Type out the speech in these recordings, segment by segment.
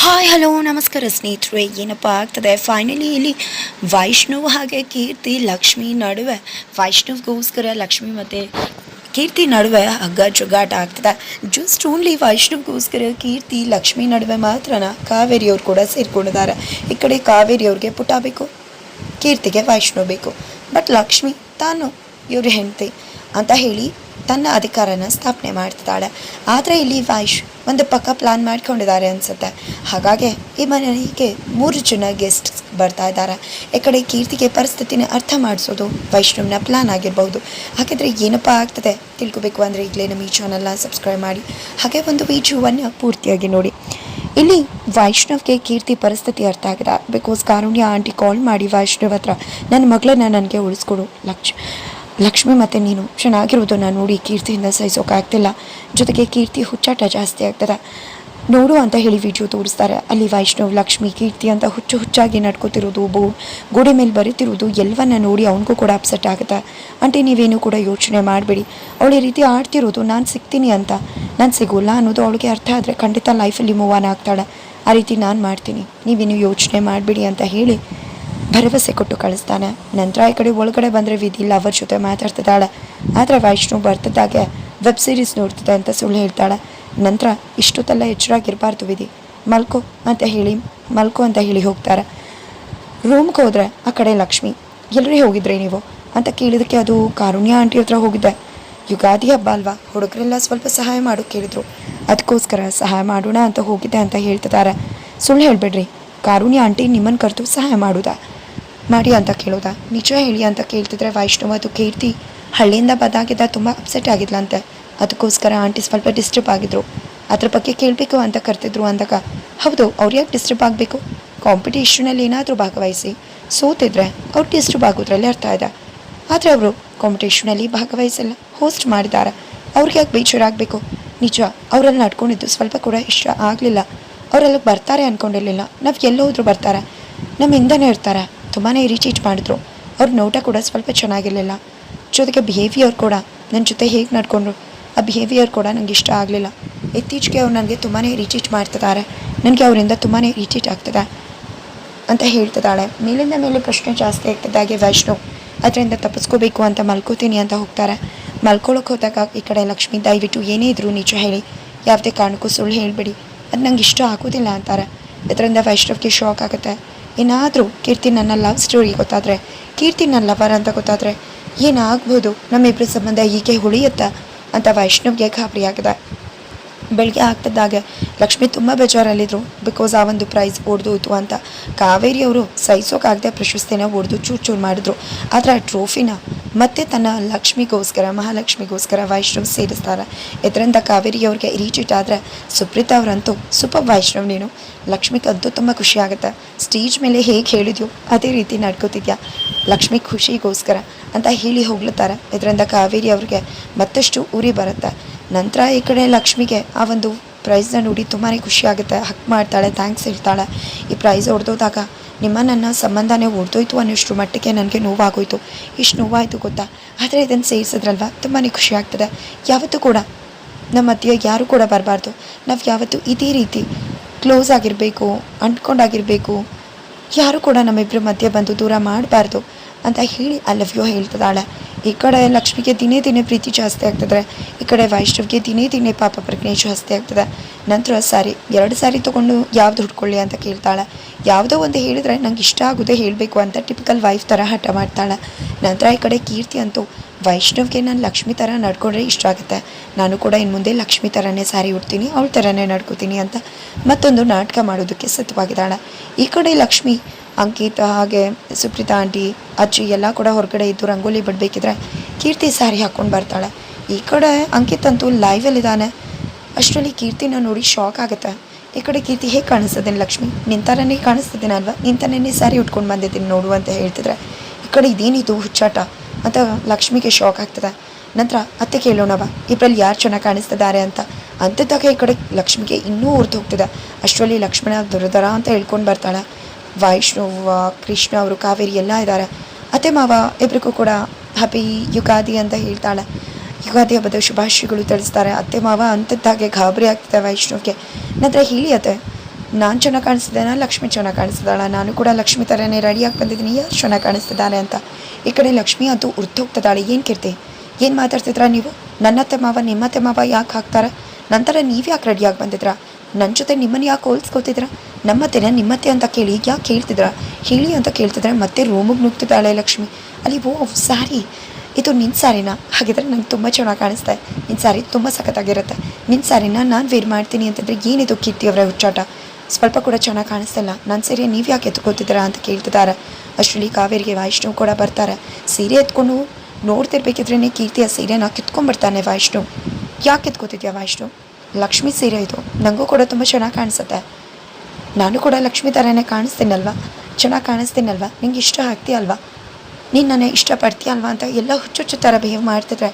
Hi hello ನಮಸ್ಕಾರ ಸ್ನೇಹಿತರೆ. ಏನಪ್ಪ ಆಗ್ತದೆ ಫೈನಲಿ ಇಲ್ಲಿ ವೈಷ್ಣವ್ ಹಾಗೆ ಕೀರ್ತಿ ಲಕ್ಷ್ಮಿ ನಡುವೆ, ವೈಷ್ಣವ್ಗೋಸ್ಕರ ಲಕ್ಷ್ಮಿ ಮತ್ತು ಕೀರ್ತಿ ನಡುವೆ ಹಗ್ಗ ಜುಗ್ಗಾಟ ಆಗ್ತದೆ. ಜಸ್ಟ್ ಓನ್ಲಿ ವೈಷ್ಣವ್ಗೋಸ್ಕರ ಕೀರ್ತಿ ಲಕ್ಷ್ಮಿ ನಡುವೆ ಮಾತ್ರನ ಕಾವೇರಿಯವ್ರು ಕೂಡ ಸೇರ್ಕೊಂಡಿದ್ದಾರೆ. ಈ ಕಡೆ ಕಾವೇರಿಯವ್ರಿಗೆ ಪುಟ ಬೇಕು, ಕೀರ್ತಿಗೆ ವೈಷ್ಣವ್ ಬೇಕು. ಬಟ್ ಲಕ್ಷ್ಮಿ ತಾನು ಇವ್ರ ಹೆಂಡತಿ ಅಂತ ಹೇಳಿ ತನ್ನ ಅಧಿಕಾರನ ಸ್ಥಾಪನೆ ಮಾಡ್ತಿದ್ದಾಳೆ. ಆದರೆ ಇಲ್ಲಿ ಒಂದು ಪಕ್ಕ ಪ್ಲಾನ್ ಮಾಡ್ಕೊಂಡಿದ್ದಾರೆ ಅನಿಸುತ್ತೆ. ಹಾಗಾಗಿ ಈ ಮನೆಗೆ 3 ಜನ ಗೆಸ್ಟ್ ಬರ್ತಾ ಇದ್ದಾರೆ. ಈ ಕಡೆ ಕೀರ್ತಿಗೆ ಪರಿಸ್ಥಿತಿನ ಅರ್ಥ ಮಾಡಿಸೋದು ವೈಷ್ಣವ್ನ ಪ್ಲಾನ್ ಆಗಿರ್ಬೋದು. ಹಾಗಾದರೆ ಏನಪ್ಪ ಆಗ್ತದೆ ತಿಳ್ಕೊಬೇಕು ಅಂದರೆ ಈಗಲೇ ನಮ್ಮ ಈ ಚಾನಲ್ನ ಸಬ್ಸ್ಕ್ರೈಬ್ ಮಾಡಿ, ಹಾಗೆ ಒಂದು ವಿಡಿಯೋವನ್ನು ಪೂರ್ತಿಯಾಗಿ ನೋಡಿ. ಇಲ್ಲಿ ವೈಷ್ಣವ್ಗೆ ಕೀರ್ತಿ ಪರಿಸ್ಥಿತಿ ಅರ್ಥ ಆಗಿದೆ. ಬಿಕಾಸ್ ಕಾರುಣ್ಯ ಆಂಟಿ ಕಾಲ್ ಮಾಡಿ ವೈಷ್ಣವ್ ಹತ್ರ ನನ್ನ ಮಗಳನ್ನ ನನಗೆ ಉಳಿಸ್ಕೊಡು, ಲಕ್ಷ್ಮಿ ಮತ್ತು ನೀನು ಚೆನ್ನಾಗಿರೋದನ್ನು ನೋಡಿ ಕೀರ್ತಿಯಿಂದ ಸಹಿಸೋಕ್ಕಾಗ್ತಿಲ್ಲ, ಜೊತೆಗೆ ಕೀರ್ತಿ ಹುಚ್ಚಾಟ ಜಾಸ್ತಿ ಆಗ್ತದೆ ನೋಡು ಅಂತ ಹೇಳಿ ವಿಡಿಯೋ ತೋರಿಸ್ತಾರೆ. ಅಲ್ಲಿ ವೈಷ್ಣವ್ ಲಕ್ಷ್ಮಿ ಕೀರ್ತಿ ಅಂತ ಹುಚ್ಚಾಗಿ ನಡ್ಕೋತಿರೋದು, ಗೋಡೆ ಮೇಲೆ ಬರೀತಿರೋದು ಎಲ್ಲವನ್ನ ನೋಡಿ ಅವನಿಗೂ ಕೂಡ ಅಪ್ಸೆಟ್ ಆಗುತ್ತೆ. ಆಂಟಿ ನೀವೇನು ಕೂಡ ಯೋಚನೆ ಮಾಡಬೇಡಿ, ಅವಳು ಈ ರೀತಿ ಆಡ್ತಿರೋದು ನಾನು ಸಿಗ್ತೀನಿ ಅಂತ, ನಾನು ಸಿಗೋಲ್ಲ ಅನ್ನೋದು ಅವಳಿಗೆ ಅರ್ಥ ಆದರೆ ಖಂಡಿತ ಲೈಫಲ್ಲಿ ಮೂವ್ ಆನ್ ಆಗ್ತಾಳೆ. ಆ ರೀತಿ ನಾನು ಮಾಡ್ತೀನಿ, ನೀವೇನು ಯೋಚನೆ ಮಾಡಬೇಡಿ ಅಂತ ಹೇಳಿ ಭರವಸೆ ಕೊಟ್ಟು ಕಳಿಸ್ತಾನೆ. ನಂತರ ಈ ಕಡೆ ಒಳಗಡೆ ಬಂದರೆ ವಿಧಿ ಲವರ್ ಜೊತೆ ಮಾತಾಡ್ತಿದ್ದಾಳೆ. ಆದರೆ ವೈಷ್ಣವ್ ಬರ್ತಿದ್ದಾಗೆ ವೆಬ್ ಸೀರೀಸ್ ನೋಡ್ತಿದ್ದೆ ಅಂತ ಸುಳ್ಳು ಹೇಳ್ತಾಳೆ. ನಂತರ ಇಷ್ಟೊತ್ತೆಲ್ಲ ಎಚ್ಚರಾಗಿರಬಾರ್ದು ವಿಧಿ, ಮಲ್ಕೋ ಅಂತ ಹೇಳಿ ಹೋಗ್ತಾರೆ. ರೂಮ್ಗೆ ಹೋದರೆ ಆ ಕಡೆ ಲಕ್ಷ್ಮಿ ಎಲ್ಲರೂ ಹೋಗಿದ್ರಿ ನೀವು ಅಂತ ಕೇಳಿದಕ್ಕೆ ಅದು ಕಾರುಣ್ಯ ಆಂಟಿ ಹತ್ರ ಹೋಗಿದ್ದೆ, ಯುಗಾದಿ ಹಬ್ಬ ಅಲ್ವಾ, ಹುಡುಗರೆಲ್ಲ ಸ್ವಲ್ಪ ಸಹಾಯ ಮಾಡೋಕೆ ಕೇಳಿದ್ರು, ಅದಕ್ಕೋಸ್ಕರ ಸಹಾಯ ಮಾಡೋಣ ಅಂತ ಹೋಗಿದ್ದೆ ಅಂತ ಹೇಳ್ತಿದ್ದಾರೆ. ಸುಳ್ಳು ಹೇಳಬೇಡ್ರಿ, ಕಾರುಣ್ಯ ಆಂಟಿ ನಿಮ್ಮನ್ನು ಕರೆದು ಸಹಾಯ ಮಾಡೋದಾ ಮಾಡಿ ಅಂತ ಕೇಳೋದಾ, ನಿಜ ಹೇಳಿ ಅಂತ ಕೇಳ್ತಿದ್ರೆ ವೈಷ್ಣವ್ ಅದು ಕೀರ್ತಿ ಹಳ್ಳಿಯಿಂದ ಬದಾಗಿದ್ದ ತುಂಬ ಅಪ್ಸೆಟ್ ಆಗಿದ್ಲಂತೆ, ಅದಕ್ಕೋಸ್ಕರ ಆಂಟಿ ಸ್ವಲ್ಪ ಡಿಸ್ಟರ್ಬ್ ಆಗಿದ್ರು, ಅದ್ರ ಬಗ್ಗೆ ಕೇಳಬೇಕು ಅಂತ ಕರ್ತಿದ್ರು ಅಂದಾಗ, ಹೌದು ಅವ್ರು ಯಾಕೆ ಡಿಸ್ಟರ್ಬ್ ಆಗಬೇಕು, ಕಾಂಪಿಟೇಷನಲ್ಲಿ ಏನಾದರೂ ಭಾಗವಹಿಸಿ ಸೋತಿದ್ರೆ ಅವ್ರು ಡಿಸ್ಟರ್ಬ್ ಆಗೋದ್ರಲ್ಲಿ ಅರ್ಥ ಇದೆ. ಆದರೆ ಅವರು ಕಾಂಪಿಟೇಷನಲ್ಲಿ ಭಾಗವಹಿಸಿಲ್ಲ, ಹೋಸ್ಟ್ ಮಾಡಿದ್ದಾರೆ, ಅವ್ರಿಗೆ ಯಾಕೆ ಬೇಜಾರಾಗಬೇಕು. ನಿಜ ಅವರಲ್ಲಿ ನಡ್ಕೊಂಡಿದ್ದು ಸ್ವಲ್ಪ ಕೂಡ ಇಷ್ಟ ಆಗಲಿಲ್ಲ, ಅವರೆಲ್ಲ ಬರ್ತಾರೆ ಅಂದ್ಕೊಂಡಿರಲಿಲ್ಲ, ನಾವು ಎಲ್ಲೋದ್ರೂ ಬರ್ತಾರೆ, ನಮ್ಮ ಹಿಂದನೇ ಇರ್ತಾರೆ. ತುಂಬಾ ಇರಿಟೇಟ್ ಮಾಡಿದ್ರು, ಅವ್ರ ನೋಟ ಕೂಡ ಸ್ವಲ್ಪ ಚೆನ್ನಾಗಿರಲಿಲ್ಲ, ಜೊತೆಗೆ ಬಿಹೇವಿಯರ್ ಕೂಡ ನನ್ನ ಜೊತೆ ಹೇಗೆ ನಡ್ಕೊಂಡ್ರು ಆ ಬಿಹೇವಿಯರ್ ಕೂಡ ನನಗೆ ಇಷ್ಟ ಆಗಲಿಲ್ಲ. ಇತ್ತೀಚೆಗೆ ಅವ್ರು ನನಗೆ ತುಂಬಾ ಇರಿಟೇಟ್ ಮಾಡ್ತಿದ್ದಾರೆ, ನನಗೆ ಅವರಿಂದ ತುಂಬಾ ಇರಿಟೇಟ್ ಆಗ್ತದೆ ಅಂತ ಹೇಳ್ತಿದ್ದಾಳೆ. ಮೇಲಿಂದ ಮೇಲೆ ಪ್ರಶ್ನೆ ಜಾಸ್ತಿ ಆಗ್ತಿದ್ದಾಗೆ ವೈಷ್ಣವ್ ಅದರಿಂದ ತಪ್ಪಿಸ್ಕೋಬೇಕು ಅಂತ ಮಲ್ಕೋತೀನಿ ಅಂತ ಹೋಗ್ತಾರೆ. ಮಲ್ಕೊಳ್ಳೋಕೆ ಹೋದಾಗ ಈ ಕಡೆ ಲಕ್ಷ್ಮಿ ದಯವಿಟ್ಟು ಏನೇ ಇದ್ರು ನಿಜ ಹೇಳಿ, ಯಾವುದೇ ಕಾರಣಕ್ಕೂ ಸುಳ್ಳು ಹೇಳಬೇಡಿ, ಅದು ನಂಗೆ ಇಷ್ಟ ಆಗೋದಿಲ್ಲ ಅಂತಾರೆ. ಇದರಿಂದ ವೈಷ್ಣವ್ಗೆ ಶಾಕ್ ಆಗುತ್ತೆ. ಏನಾದರೂ ಕೀರ್ತಿ ನನ್ನ ಲವ್ ಸ್ಟೋರಿ ಗೊತ್ತಾದರೆ, ಕೀರ್ತಿ ನನ್ನ ಲವರ್ ಅಂತ ಗೊತ್ತಾದರೆ ಏನಾಗ್ಬೋದು, ನಮ್ಮಿಬ್ಬರ ಸಂಬಂಧ ಹೀಗೆ ಉಳಿಯುತ್ತಾ ಅಂತ ವೈಷ್ಣವ್ಗೆ ಗಾಬರಿ ಆಗಿದೆ. ಬೆಳಗ್ಗೆ ಆಗ್ತಿದ್ದಾಗೆ ಲಕ್ಷ್ಮಿ ತುಂಬ ಬೇಜಾರಲ್ಲಿದ್ದರು. ಬಿಕಾಸ್ ಆ ಒಂದು ಪ್ರೈಸ್ ಹೊಡೆದೋಯ್ತು ಅಂತ ಕಾವೇರಿಯವರು ಸಹಿಸೋಕ್ಕಾಗದೆ ಪ್ರಶಸ್ತಿನ ಹೊಡೆದು ಚೂರು ಮಾಡಿದ್ರು. ಆದರೆ ಆ ಟ್ರೋಫಿನ ಮತ್ತೆ ತನ್ನ ಮಹಾಲಕ್ಷ್ಮಿಗೋಸ್ಕರ ವೈಷ್ಣವ್ ಸೇರಿಸ್ತಾರೆ. ಇದರಿಂದ ಕಾವೇರಿಯವ್ರಿಗೆ ಇರಿಟೇಟ್ ಆದರೆ ಸುಪ್ರೀತಾ ಅವರಂತೂ ಸೂಪರ್ ವೈಷ್ಣವ್ ನೀನು, ಲಕ್ಷ್ಮಿಗಂತೂ ತುಂಬ ಖುಷಿ ಆಗುತ್ತೆ, ಸ್ಟೇಜ್ ಮೇಲೆ ಹೇಗೆ ಹೇಳಿದ್ಯೋ ಅದೇ ರೀತಿ ನಡ್ಕೋತಿದ್ಯಾ ಲಕ್ಷ್ಮಿ ಖುಷಿಗೋಸ್ಕರ ಅಂತ ಹೇಳಿ ಹೋಗ್ಲತ್ತಾರೆ. ಇದರಿಂದ ಕಾವೇರಿ ಅವ್ರಿಗೆ ಮತ್ತಷ್ಟು ಉರಿ ಬರುತ್ತೆ. ನಂತರ ಈ ಕಡೆ ಲಕ್ಷ್ಮಿಗೆ ಆ ಒಂದು ಪ್ರೈಸ್ನ ನೋಡಿ ತುಂಬಾ ಖುಷಿ ಆಗುತ್ತೆ, ಹಕ್ ಮಾಡ್ತಾಳೆ, ಥ್ಯಾಂಕ್ಸ್ ಹೇಳ್ತಾಳೆ. ಈ ಪ್ರೈಸ್ ಹೊಡೆದೋದಾಗ ನನ್ನ ಸಂಬಂಧನೇ ಹೊಡೆದೋಯ್ತು ಅನ್ನೋಷ್ಟು ಮಟ್ಟಿಗೆ ನನಗೆ ನೋವಾಗೋಯ್ತು, ಇಷ್ಟು ನೋವಾಯಿತು ಗೊತ್ತಾ, ಆದರೆ ಇದನ್ನು ಸೇರಿಸಿದ್ರಲ್ವ ತುಂಬಾ ಖುಷಿ ಆಗ್ತದೆ. ಯಾವತ್ತೂ ಕೂಡ ನಮ್ಮ ಮಧ್ಯೆ ಯಾರೂ ಕೂಡ ಬರಬಾರ್ದು, ನಾವು ಯಾವತ್ತೂ ಇದೇ ರೀತಿ ಕ್ಲೋಸ್ ಆಗಿರಬೇಕು, ಅಂಟ್ಕೊಂಡಾಗಿರಬೇಕು, ಯಾರೂ ಕೂಡ ನಮ್ಮಿಬ್ಬರ ಮಧ್ಯೆ ಬಂದು ದೂರ ಮಾಡಬಾರ್ದು ಅಂತ ಹೇಳಿ ಐ ಲವ್ ಯು ಹೇಳ್ತಿದ್ದಾಳೆ. ಈ ಕಡೆ ಲಕ್ಷ್ಮಿಗೆ ದಿನೇ ಪ್ರೀತಿ ಜಾಸ್ತಿ ಆಗ್ತದೆ, ಈ ಕಡೆ ವೈಷ್ಣವ್ಗೆ ದಿನೇ ಪಾಪ ಪ್ರಜ್ಞೆ ಜಾಸ್ತಿ ಆಗ್ತದೆ. ನಂತರ 2 ಸಾರಿ ತೊಗೊಂಡು ಯಾವ್ದು ಹುಡ್ಕೊಳ್ಳಿ ಅಂತ ಕೇಳ್ತಾಳೆ. ಯಾವುದೋ ಒಂದು ಹೇಳಿದ್ರೆ ನಂಗೆ ಇಷ್ಟ ಆಗೋದೇ ಹೇಳಬೇಕು ಅಂತ ಟಿಪಿಕಲ್ ವೈಫ್ ಥರ ಹಠ ಮಾಡ್ತಾಳೆ. ನಂತರ ಈ ಕಡೆ ಕೀರ್ತಿ ಅಂತೂ ವೈಷ್ಣವ್ಗೆ ನಾನು ಲಕ್ಷ್ಮಿ ಥರ ನಡ್ಕೊಂಡ್ರೆ ಇಷ್ಟ ಆಗುತ್ತೆ, ನಾನು ಕೂಡ ಇನ್ನು ಮುಂದೆ ಲಕ್ಷ್ಮಿ ಥರನೇ ಸ್ಯಾರಿ ಉಡ್ತೀನಿ, ಅವಳ ಥರನೇ ನಡ್ಕೋತೀನಿ ಅಂತ ಮತ್ತೊಂದು ನಾಟಕ ಮಾಡೋದಕ್ಕೆ ಸಿದ್ಧವಾಗಿದ್ದಾಳೆ. ಈ ಕಡೆ ಲಕ್ಷ್ಮಿ ಅಂಕಿತ ಹಾಗೆ ಸುಪ್ರೀತಾ ಆಂಟಿ ಅಜ್ಜಿ ಎಲ್ಲ ಕೂಡ ಹೊರಗಡೆ ಇದ್ದು ರಂಗೋಲಿ ಬಿಡಬೇಕಿದ್ರೆ ಕೀರ್ತಿ ಸ್ಯಾರಿ ಹಾಕ್ಕೊಂಡು ಬರ್ತಾಳೆ. ಈ ಕಡೆ ಅಂಕಿತ್ ಅಂತೂ ಲೈವಲ್ಲಿದ್ದಾನೆ. ಅಷ್ಟರಲ್ಲಿ ಕೀರ್ತಿನ ನೋಡಿ ಶಾಕ್ ಆಗುತ್ತೆ. ಈ ಕಡೆ ಕೀರ್ತಿ ಹೇಗೆ ಕಾಣಿಸ್ತಿದ್ದೀನಿ ಲಕ್ಷ್ಮಿ, ನಿಂತರನೇ ಕಾಣಿಸ್ತಿದ್ದೀನಿ ಅಲ್ವಾ, ನಿಂತನೇ ಸ್ಯಾರಿ ಉಟ್ಕೊಂಡು ಬಂದಿದ್ದೀನಿ ನೋಡು ಅಂತ ಹೇಳ್ತಿದ್ರೆ, ಈ ಕಡೆ ಇದೇನಿದು ಹುಚ್ಚಾಟ ಅಂತ ಲಕ್ಷ್ಮಿಗೆ ಶಾಕ್ ಆಗ್ತದೆ. ನಂತರ ಅತ್ತೆ ಕೇಳೋಣವ ಇಬ್ಬರಲ್ಲಿ ಯಾರು ಚೆನ್ನಾಗಿ ಕಾಣಿಸ್ತಿದ್ದಾರೆ ಅಂತ ಅಂತಿದ್ದಾಗ ಈ ಕಡೆ ಲಕ್ಷ್ಮಿಗೆ ಇನ್ನೂ ಹೊರ್ತು ಹೋಗ್ತಿದೆ. ಅಷ್ಟರಲ್ಲಿ ಲಕ್ಷ್ಮಣ ದುರದರ ಅಂತ ಹೇಳ್ಕೊಂಡು ಬರ್ತಾಳೆ. ವೈಷ್ಣವ್, ಕೃಷ್ಣ ಅವರು, ಕಾವೇರಿ ಎಲ್ಲ ಇದ್ದಾರೆ. ಅತ್ತೆ ಮಾವ ಇಬ್ಬರಿಗೂ ಕೂಡ ಹ್ಯಾಪಿ ಯುಗಾದಿ ಅಂತ ಹೇಳ್ತಾಳೆ. ಯುಗಾದಿ ಹಬ್ಬದ ಶುಭಾಶಯಗಳು ತಿಳಿಸ್ತಾರೆ. ಅತ್ತೆ ಮಾವ ಅಂತಿದ್ದಾಗೆ ಗಾಬರಿ ಆಗ್ತಿದೆ ವೈಷ್ಣವ್ಗೆ. ನಂತರ ಹೇಳಿ ಅತ್ತೆ ನಾನು ಚೆನ್ನಾಗಿ ಕಾಣಿಸ್ತಿದ್ದೇನೆ, ಲಕ್ಷ್ಮಿ ಚೆನ್ನಾಗಿ ಕಾಣಿಸ್ತಿದ್ದಾಳ, ನಾನು ಕೂಡ ಲಕ್ಷ್ಮಿ ಥರನೇ ರೆಡಿಯಾಗಿ ಬಂದಿದ್ದೀನಿ, ಯಾರು ಚೆನ್ನಾಗಿ ಕಾಣಿಸ್ತಿದ್ದಾನೆ ಅಂತ. ಈ ಕಡೆ ಲಕ್ಷ್ಮಿ ಅಂತೂ ಉರ್ತೋಗ್ತಿದ್ದಾಳೆ. ಏನು ಕೀರ್ತಿ, ಏನು ಮಾತಾಡ್ತಿದ್ರಾ ನೀವು? ನನ್ನತ್ತೆ ಮಾವ ನಿಮ್ಮತ್ತೆ ಮಾವ ಯಾಕೆ ಹಾಕ್ತಾರೆ? ನಂತರ ನೀವು ಯಾಕೆ ರೆಡಿಯಾಗಿ ಬಂದಿದ್ರಾ? ನನ್ನ ಜೊತೆ ನಿಮ್ಮನ್ನು ಯಾಕೆ ಹೋಲ್ಸ್ಕೊತಿದ್ರ? ನಮ್ಮತ್ತೆನ ನಿಮ್ಮತ್ತೆ ಅಂತ ಕೇಳಿ ಯಾಕೆ ಕೇಳ್ತಿದ್ರ? ಹೇಳಿ ಅಂತ ಕೇಳ್ತಿದ್ರೆ ಮತ್ತೆ ರೂಮಿಗೆ ನುಗ್ತಿದ್ದಾಳೆ ಲಕ್ಷ್ಮಿ. ಅಲ್ಲಿ ಸ್ಯಾರಿ, ಇದು ನಿನ್ನ ಸ್ಯಾರಿನಾ? ಹಾಗಿದ್ರೆ ನಂಗೆ ತುಂಬ ಚೆನ್ನಾಗಿ ಕಾಣಿಸ್ತಾ. ನಿನ್ನ ಸ್ಯಾರಿ ತುಂಬ ಸಖತ್ತಾಗಿರುತ್ತೆ. ನಿನ್ನ ಸ್ಯಾರಿನ ನಾನು ವೇರ್ ಮಾಡ್ತೀನಿ ಅಂತಂದರೆ ಏನಿದು ಕೀರ್ತಿ ಅವರ ಹುಚ್ಚಾಟ? ಸ್ವಲ್ಪ ಕೂಡ ಚೆನ್ನಾಗಿ ಕಾಣಿಸ್ತಿಲ್ಲ. ನನ್ನ ಸೀರೆ ನೀವು ಯಾಕೆ ಎತ್ಕೊತಿದ್ದೀರಾ ಅಂತ ಕೇಳ್ತಿದ್ದಾರೆ. ಅಷ್ಟರಲ್ಲಿ ಕಾವೇರಿಗೆ ವೈಷ್ಣವ್ ಕೂಡ ಬರ್ತಾರೆ. ಸೀರೆ ಎತ್ಕೊಂಡು ನೋಡ್ತಿರ್ಬೇಕಿದ್ರೇ ಕೀರ್ತಿಯ ಸೀರೆನ ಕಿತ್ಕೊಂಡ್ಬರ್ತಾನೆ ವೈಷ್ಣವ್. ಯಾಕೆ ಎತ್ಕೋತಿದ್ಯಾ ವೈಷ್ಣವ್? ಲಕ್ಷ್ಮಿ ಸೀರೆ ಇದು, ನನಗೂ ಕೂಡ ತುಂಬ ಚೆನ್ನಾಗಿ ಕಾಣಿಸುತ್ತೆ. ನಾನು ಕೂಡ ಲಕ್ಷ್ಮಿ ಥರನೇ ಕಾಣಿಸ್ತೀನಲ್ವ, ಚೆನ್ನಾಗಿ ಕಾಣಿಸ್ತೀನಲ್ವ, ನಿಂಗೆ ಇಷ್ಟ ಆಗ್ತೀಯಲ್ವಾ, ನೀನು ನನ್ನ ಇಷ್ಟಪಡ್ತೀಯಲ್ವಾ ಅಂತ ಎಲ್ಲ ಹುಚ್ಚುಚ್ಚು ಥರ ಬಿಹೇವ್ ಮಾಡ್ತಿದ್ರೆ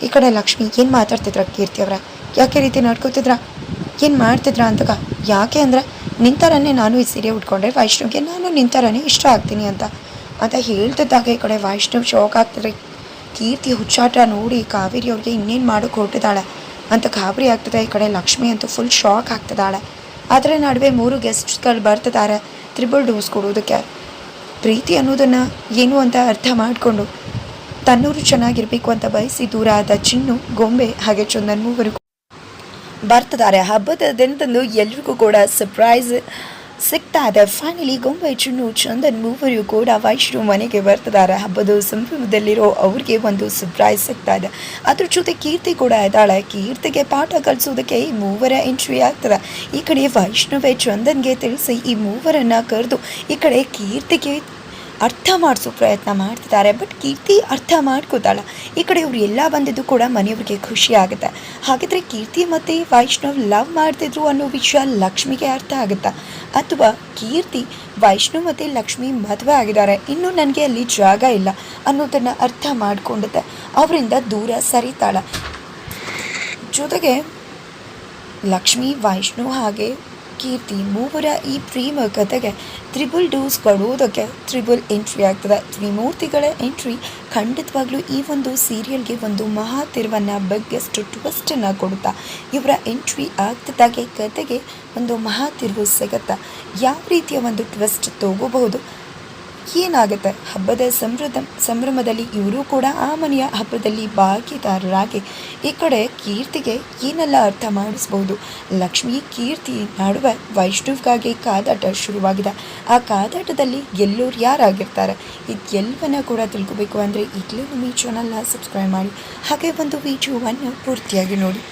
ಈ ಕಡೆ ಲಕ್ಷ್ಮಿ ಏನು ಮಾತಾಡ್ತಿದ್ರ ಕೀರ್ತಿ ಅವರ? ಯಾಕೆ ರೀತಿ ನಡ್ಕೋತಿದ್ರ? ಏನು ಮಾಡ್ತಿದ್ರ ಅಂತಗ? ಯಾಕೆ ಅಂದರೆ ನಿನ್ನ ಥರನೇ ನಾನು ಈ ಸೀರೆ ಉಟ್ಕೊಂಡ್ರೆ ವೈಷ್ಣವ್ಗೆ ನಾನು ನಿನ್ನ ಥರನೇ ಇಷ್ಟ ಆಗ್ತೀನಿ ಅಂತ ಹೇಳ್ತಿದ್ದಾಗ ಈ ಕಡೆ ವೈಷ್ಣವ್ ಶಾಕ್ ಆಗ್ತಿದ್ರೆ. ಕೀರ್ತಿ ಹುಚ್ಚಾಟ ನೋಡಿ ಕಾವೇರಿ ಅವ್ರಿಗೆ ಇನ್ನೇನು ಮಾಡೋಕೆ ಹೊರಟಿದ್ದಾಳೆ ಅಂತ ಗಾಬರಿ ಆಗ್ತದೆ. ಈ ಕಡೆ ಲಕ್ಷ್ಮಿ ಅಂತೂ ಫುಲ್ ಶಾಕ್ ಆಗ್ತಿದ್ದಾಳೆ. ಅದರ ನಡುವೆ 3 ಗೆಸ್ಟ್ಸ್ಗಳು ಬರ್ತಿದ್ದಾರೆ ತ್ರಿಬಲ್ ಡೋಸ್ ಕೊಡೋದಕ್ಕೆ. ಪ್ರೀತಿ ಅನ್ನೋದನ್ನು ಏನು ಅಂತ ಅರ್ಥ ಮಾಡಿಕೊಂಡು ತನ್ನೂರು ಚೆನ್ನಾಗಿರಬೇಕು ಅಂತ ಬಯಸಿ ದೂರ ಆದ ಚಿನ್ನು, ಗೊಂಬೆ ಹಾಗೆ ಚಂದನ್ ಮೂವರು ಬರ್ತಿದ್ದಾರೆ. ಹಬ್ಬದ ದಿನದಂದು ಎಲ್ರಿಗೂ ಕೂಡ ಸರ್ಪ್ರೈಸ್ ಸಿಗ್ತಾ ಇದೆ. ಫೈನಲಿ ಗೊಂಬೆ, ಚಿನ್ನು, ಚಂದನ್ ಮೂವರು ಕೂಡ ವೈಷ್ಣವ್ ಮನೆಗೆ ಬರ್ತಿದ್ದಾರೆ. ಹಬ್ಬದ ಸಂಭ್ರಮದಲ್ಲಿರೋ ಅವ್ರಿಗೆ ಒಂದು ಸರ್ಪ್ರೈಸ್ ಸಿಗ್ತಾ ಇದೆ. ಅದ್ರ ಜೊತೆ ಕೀರ್ತಿ ಕೂಡ ಇದ್ದಾಳೆ. ಕೀರ್ತಿಗೆ ಪಾಠ ಕಲಿಸೋದಕ್ಕೆ ಈ ಮೂವರ ಎಂಟ್ರಿ ಆಗ್ತದೆ. ಈ ಕಡೆ ವೈಷ್ಣವೇ ಚಂದನ್ಗೆ ತಿಳಿಸಿ ಈ ಮೂವರನ್ನು ಕರೆದು ಈ ಕಡೆ ಕೀರ್ತಿಗೆ ಅರ್ಥ ಮಾಡಿಸೋ ಪ್ರಯತ್ನ ಮಾಡ್ತಿದ್ದಾರೆ. ಬಟ್ ಕೀರ್ತಿ ಅರ್ಥ ಮಾಡ್ಕೋತಾಳ. ಈ ಕಡೆ ಅವ್ರು ಎಲ್ಲ ಬಂದಿದ್ದು ಕೂಡ ಮನೆಯವ್ರಿಗೆ ಖುಷಿ ಆಗುತ್ತೆ. ಹಾಗಿದ್ರೆ ಕೀರ್ತಿ ಮತ್ತು ವೈಷ್ಣವ್ ಲವ್ ಮಾಡ್ತಿದ್ರು ಅನ್ನೋ ವಿಷಯ ಲಕ್ಷ್ಮಿಗೆ ಅರ್ಥ ಆಗುತ್ತಾ? ಅಥವಾ ಕೀರ್ತಿ ವೈಷ್ಣವ್ ಮತ್ತು ಲಕ್ಷ್ಮಿ ಮದುವೆ ಆಗಿದ್ದಾರೆ, ಇನ್ನೂ ನನಗೆ ಅಲ್ಲಿ ಜಾಗ ಇಲ್ಲ ಅನ್ನೋದನ್ನು ಅರ್ಥ ಮಾಡ್ಕೊಂಡುತ್ತೆ ಅವರಿಂದ ದೂರ ಸರಿತಾಳ. ಜೊತೆಗೆ ಲಕ್ಷ್ಮಿ, ವೈಷ್ಣವ್ ಹಾಗೆ ಕೀರ್ತಿ ಮೂವರ ಈ ಪ್ರೇಮ ಕಥೆಗೆ ತ್ರಿಬಲ್ ಡೋಸ್ ಕೊಡೋದಕ್ಕೆ ತ್ರಿಬಲ್ ಎಂಟ್ರಿ ಆಗ್ತದೆ. ತ್ರಿಮೂರ್ತಿಗಳ ಎಂಟ್ರಿ ಖಂಡಿತವಾಗ್ಲೂ ಈ ಒಂದು ಸೀರಿಯಲ್ಗೆ ಒಂದು ಮಹಾ ತಿರುವನ್ನು, ಬಿಗ್ಗೆಸ್ಟ್ ಟ್ವಿಸ್ಟನ್ನು ಕೊಡುತ್ತಾ. ಇವರ ಎಂಟ್ರಿ ಆಗ್ತಿದ್ದಾಗೆ ಕತೆಗೆ ಒಂದು ಮಹಾ ತಿರುವು ಸಿಗುತ್ತಾ. ಯಾವ ರೀತಿಯ ಒಂದು ಟ್ವಿಸ್ಟ್ ತಗೋಬಹುದು, ಏನಾಗುತ್ತೆ? ಹಬ್ಬದ ಸಂಭ್ರಮದಲ್ಲಿ ಇವರು ಕೂಡ ಆ ಮನೆಯ ಹಬ್ಬದಲ್ಲಿ ಭಾಗಿದಾರರಾಗಿ ಈ ಕಡೆ ಕೀರ್ತಿಗೆ ಏನೆಲ್ಲ ಅರ್ಥ ಮಾಡಿಸ್ಬೋದು. ಲಕ್ಷ್ಮಿ ಕೀರ್ತಿ ನಡುವೆ ವೈಷ್ಣವ್ಗಾಗಿ ಕಾದಾಟ ಶುರುವಾಗಿದೆ. ಆ ಕಾದಾಟದಲ್ಲಿ ಗೆಲ್ಲೋರು ಯಾರಾಗಿರ್ತಾರೆ, ಇದೆಲ್ಲವನ್ನ ಕೂಡ ತಿಳ್ಕೋಬೇಕು ಅಂದರೆ ಈಗಲೇ ನಮ್ಮ ಈ ಚಾನಲ್ನ ಸಬ್ಸ್ಕ್ರೈಬ್ ಮಾಡಿ, ಹಾಗೆ ಒಂದು ವಿಡಿಯೋವನ್ನು ಪೂರ್ತಿಯಾಗಿ ನೋಡಿ.